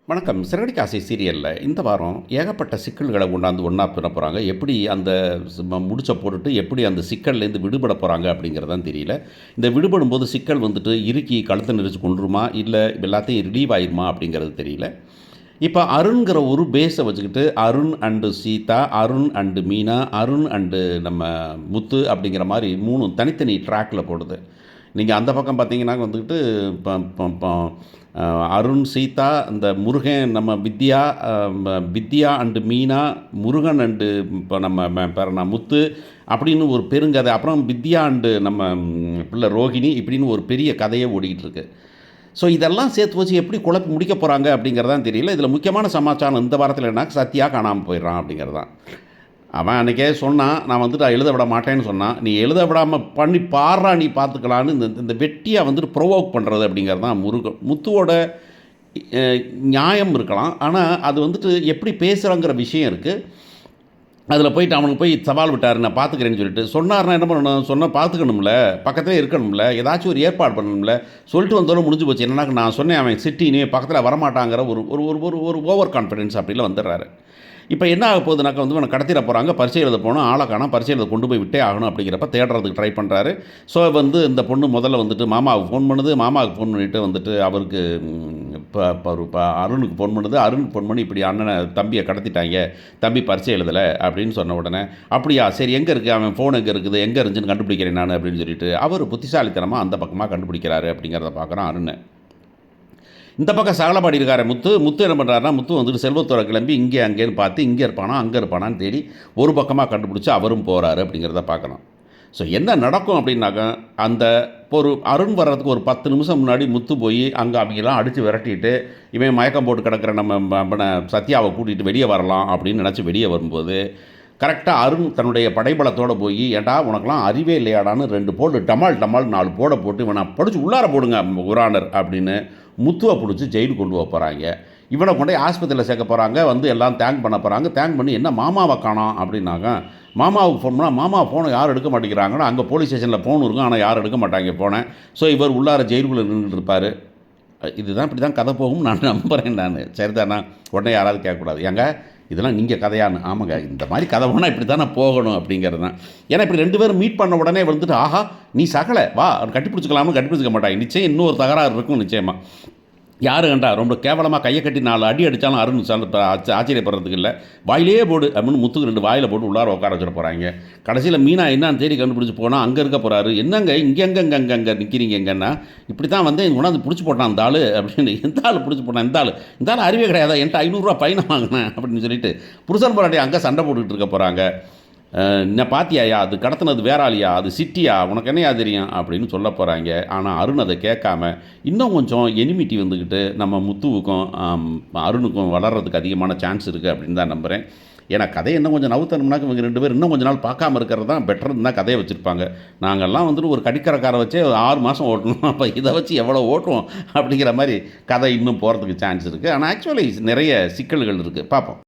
வணக்கம். சிறகடிக்க ஆசை சீரியலில் இந்த வாரம் ஏகப்பட்ட சிக்கல்களை கொண்டாந்து ஒன்றா பின்ன போகிறாங்க. எப்படி அந்த முடிச்ச போட்டுட்டு எப்படி அந்த சிக்கல்லேருந்து விடுபட போகிறாங்க அப்படிங்கிறதான் தெரியல. இந்த விடுபடும்போது சிக்கல் வந்துட்டு இறுக்கி கழுத்தை நெரிச்சு கொண்டுருமா, இல்லை எல்லாத்தையும் ரிலீவ் ஆயிருமா அப்படிங்கிறது தெரியல. இப்போ அருண்கிற ஒரு பேஸை வச்சுக்கிட்டு Arun and Seetha, Arun and Meena, Arun and நம்ம முத்து அப்படிங்கிற மாதிரி 3 தனித்தனி ட்ராக்கில் போடுது. நீங்கள் அந்த பக்கம் பார்த்தீங்கன்னா வந்துக்கிட்டு ப ப ப அருண், சீதா, இந்த முருகன், நம்ம வித்யா, வித்யா அண்டு மீனா, முருகன் அண்டு இப்போ நம்ம பேர் என்ன முத்து அப்படின்னு ஒரு பெருங்கதை. அப்புறம் வித்யா அண்டு நம்ம பிள்ளை ரோஹிணி இப்படின்னு ஒரு பெரிய கதையே ஓடிக்கிட்டு இருக்கு. ஸோ இதெல்லாம் சேர்த்து வச்சு எப்படி குழப்பி முடிக்க போகிறாங்க அப்படிங்கிறதான் தெரியல. இதில் முக்கியமான சமாச்சாரம் இந்த வாரத்தில் என்ன, சத்யா காணாமல் போயிடுறான் அப்படிங்கிறது தான். அவன் அன்றைக்கே சொன்னான், நான் வந்துட்டு எழுத விட மாட்டேன்னு சொன்னான். நீ எழுத விடாமல் பண்ணி பாடுறா, நீ பார்த்துக்கலான்னு இந்த இந்த வெட்டியாக வந்துட்டு ப்ரொவோக் பண்ணுறது அப்படிங்கிறது தான் முத்துவோட நியாயம் இருக்கலாம். ஆனால் அது வந்துட்டு எப்படி பேசுகிறோங்கிற விஷயம் இருக்குது. அதில் போயிட்டு அவனுக்கு போய் சவால் விட்டார், நான் பார்த்துக்கிறேன்னு சொல்லிட்டு சொன்னார்னா என்ன பண்ணணும், சொன்னால் பார்த்துக்கணும்ல, பக்கத்தில் இருக்கணும்ல, ஏதாச்சும் ஒரு ஏற்பாடு பண்ணணும்ல. சொல்லிட்டு வந்தாலும் முடிஞ்சு போச்சு. என்னன்னா நான் சொன்னேன் அவன் சிட்டினே பக்கத்தில் வரமாட்டாங்கிற ஒரு ஒரு ஒரு ஒரு ஓவர் கான்ஃபிடென்ஸ் அப்படிலாம் வந்துடுறாரு. இப்போ என்ன ஆக போகுதுனாக்கா வந்து இவனை கடத்திட போகிறாங்க, பரீட்சை எழுத போனோம், ஆளை காணோம், பரீட்சை எழுத கொண்டு போய் விட்டே ஆகணும் அப்படிங்கிறப்ப தேடுறதுக்கு ட்ரை பண்ணுறாரு. ஸோ வந்து இந்த பொண்ணு முதல்ல வந்துட்டு மாமாவுக்கு ஃபோன் பண்ணுது, மாமாவுக்கு ஃபோன் பண்ணிவிட்டு வந்துட்டு அவருக்கு இப்போ அருணுக்கு ஃபோன் பண்ணுது, அருணுக்கு ஃபோன் பண்ணி இப்படி அண்ணனை தம்பியை கடத்திட்டாங்க, தம்பி பரீட்சை எழுதலை அப்படின்னு சொன்ன உடனே அப்படியா சரி எங்கே இருக்குது அவன் ஃபோன் எங்கே இருக்குது, எங்கே இருந்துச்சுன்னு கண்டுபிடிக்கிறேன் நான் அப்படின்னு சொல்லிட்டு அவர் புத்திசாலித்தனமாக அந்த பக்கமாக கண்டுபிடிக்கிறாரு அப்படிங்கிறத பார்க்குறான் அருண். இந்த பக்கம் சகலப்பாடி இருக்கார் முத்து என்ன பண்ணுறாருனா, முத்து வந்துட்டு செல்வத்தோட கிளம்பி இங்கே அங்கேன்னு பார்த்து இங்கே இருப்பானா அங்கே இருப்பானான்னு தேடி ஒரு பக்கமாக கண்டுபிடிச்சி அவரும் போகிறாரு அப்படிங்கிறத பார்க்கணும். ஸோ என்ன நடக்கும் அப்படின்னாக்கா, அந்த ஒரு அருண் வர்றதுக்கு ஒரு 10 நிமிஷம் முன்னாடி முத்து போய் அங்கே அவங்கெல்லாம் அடித்து விரட்டிட்டு இவன் மயக்கம் போட்டு கிடக்கிற நம்ம சத்யாவை கூட்டிகிட்டு வெளியே வரலாம் அப்படின்னு நினச்சி வெளியே வரும்போது கரெக்டாக அருண் தன்னுடைய படைபலத்தோடு போய், ஏண்டா உனக்கெல்லாம் அறிவே இல்லையாடான்னு 2 போடு டமால் 4 போட போட்டு இவனை படித்து உள்ளார போடுங்க குரானர் அப்படின்னு முத்துவை பிடிச்சி ஜெயிலுக்கு கொண்டு போக போகிறாங்க. இவனை கொண்டே ஆஸ்பத்திரியில் சேர்க்க போகிறாங்க. வந்து எல்லாம் தேங்க் பண்ண போகிறாங்க. தேங்க் பண்ணி என்ன மாமாவை காணோம் அப்படின்னாங்க. மாமாவுக்கு ஃபோன் பண்ணால் மாமா ஃபோனை யாரும் எடுக்க மாட்டேங்கிறாங்கன்னா, அங்கே போலீஸ் ஸ்டேஷனில் ஃபோன் இருக்கும், ஆனால் யாரும் எடுக்க மாட்டாங்க ஃபோனை. ஸோ இவர் உள்ளார ஜெயிலுக்குள்ளே நின்றுட்டு இருப்பார். இதுதான் இப்படி தான் கதை போகும் நான் நம்புகிறேன். நான் சரிதானா, உடனே யாராவது கேட்கக்கூடாது, ஏங்க இதெல்லாம் நீங்கள் கதையான்னு. ஆமாங்க, இந்த மாதிரி கதை போனால் இப்படி தானே போகணும் அப்படிங்கிறது தான். ஏன்னா இப்படி 2 பேரும் மீட் பண்ண உடனே வந்துட்டு ஆஹா நீ சகலை வா கட்டி பிடிச்சிக்கலாம்னு கட்டி பிடிச்சிக்க மாட்டாங்க. நிச்சயம் இன்னொரு தகராறு இருக்கும் நிச்சயமாக. யாரு கண்டா ரொம்ப கேவலமாக கையை கட்டி 4 அடி அடித்தாலும் அருண் ஆச்சரியப்படுறதுக்கு இல்லை, வாயிலே போடு அப்படின்னு முத்துக்கு 2 வாயில் போட்டு உள்ளார உட்கார வச்சுட போகிறாங்க. கடைசியில் மீனா என்னான்னு தேடி கண்டுபிடிச்சி போனால் அங்கே இருக்க போகிறாரு. என்னங்க இங்கே நிற்கிறீங்க எங்கன்னா, இப்படி தான் வந்து உணர்ந்து பிடிச்சி போட்டான் அந்த ஆள் அப்படின்னு. எந்த ஆள் பிடிச்சி போட்டான், இந்த ஆள் அறிவே கிடையாதா, என்கிட்ட 500 ரூபா பையனை வாங்கினேன் அப்படின்னு சொல்லிட்டு புருஷன் போராட்டி அங்கே சண்டை போட்டுக்கிட்டு இருக்க போகிறாங்க. என்ன பாத்தியாயா, அது கடத்தினது வேற ஆளியா, அது சிட்டியா, உனக்கு என்னையா தெரியும் அப்படின்னு சொல்ல போகிறாங்க. ஆனால் அருண் அதை கேட்காம இன்னும் கொஞ்சம் எனிமிட்டி வந்துக்கிட்டு நம்ம முத்துவுக்கும் அருணுக்கும் வளர்கிறதுக்கு அதிகமான சான்ஸ் இருக்குது அப்படின்னு தான் நம்புகிறேன். ஏன்னா கதையை இன்னும் கொஞ்சம் நவுத்தணும்னாக்க இவங்க 2 பேர் இன்னும் கொஞ்சம் நாள் பார்க்காம இருக்கிறது தான் பெட்டர்னு தான் கதையை வச்சுருப்பாங்க. நாங்கள்லாம் வந்துட்டு ஒரு கடிக்கரக்காரை வச்சே 6 மாதம் ஓட்டணும், அப்போ இதை வச்சு எவ்வளோ ஓட்டுவோம் அப்படிங்கிற மாதிரி கதை இன்னும் போகிறதுக்கு சான்ஸ் இருக்குது. ஆனால் ஆக்சுவலி நிறைய சிக்கல்கள் இருக்குது, பார்ப்போம்.